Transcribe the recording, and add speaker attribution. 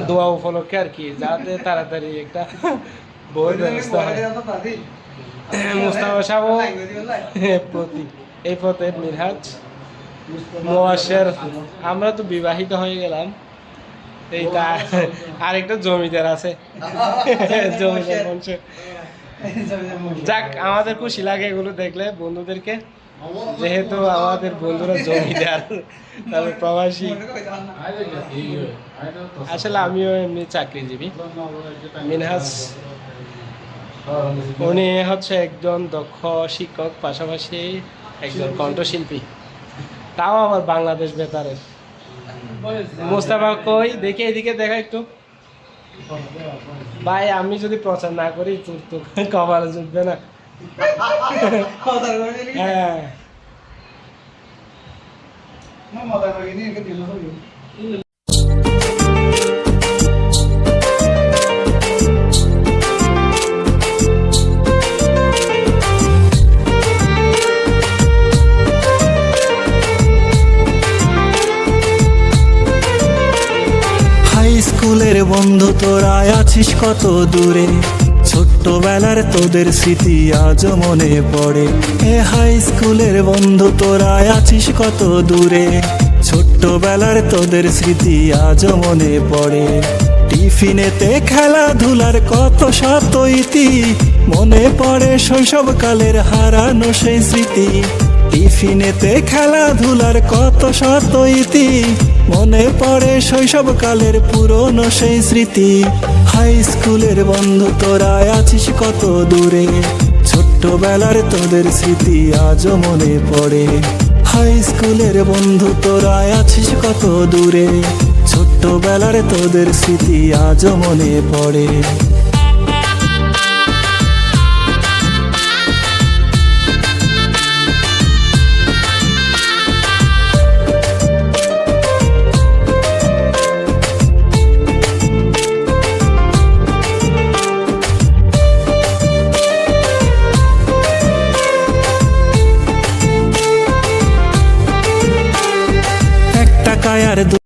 Speaker 1: দোয়া উপলক্ষে আর কি, যাতে তাড়াতাড়ি একটা বই ব্যবস্থা হয়। মুস্তাফা সাহেব প্রতি এই পথে মিনহাজ মোয়াশের, আমরা তো বিবাহিত হয়ে গেলাম। এইটা আরেকটা জমিদার আছে, জমিদার বংশ। যাক, আমাদের খুশি লাগে এগুলো দেখলে বন্ধুদেরকে, যেহেতু আমাদের বন্ধুরা জমিদার, তারপর প্রবাসী। আসলে আমিও এমনি চাকরিজীবী। মিনহাজ উনি হচ্ছে একজন দক্ষ শিক্ষক, পাশাপাশি একজন কণ্ঠশিল্পী, তাও আবার বাংলাদেশ বেতারের। মোস্তাফা কই দেখি, এদিকে দেখা একটু। ভাই আমি যদি প্রচার না করি তোর তো কপালে জুটবে না। হ্যাঁ
Speaker 2: স্কুলের বন্ধু তোরা আছিস কত দূরে, ছোট্টবেলার তোদের স্মৃতি আজও মনে পড়ে। হাই স্কুলের বন্ধু তোরা আছিস কত দূরে, ছোট্টবেলার তোদের স্মৃতি আজও মনে পড়ে। টিফিনেতে খেলাধুলার কত শত ইতি, মনে পড়ে শৈশবকালের হারানো সেই স্মৃতি। টিফিনেতে খেলাধুলার কত শত ইতি, মনে পড়ে শৈশবকালের পুরনো সেই স্মৃতি। হাই স্কুলের বন্ধু তোরা আছিস কত দূরে, ছোট্টবেলার তোদের স্মৃতি আজও মনে পড়ে। হাই স্কুলের বন্ধু তোরা আছিস কত দূরে, ছোট্টবেলার তোদের স্মৃতি আজও মনে পড়ে। কায়ার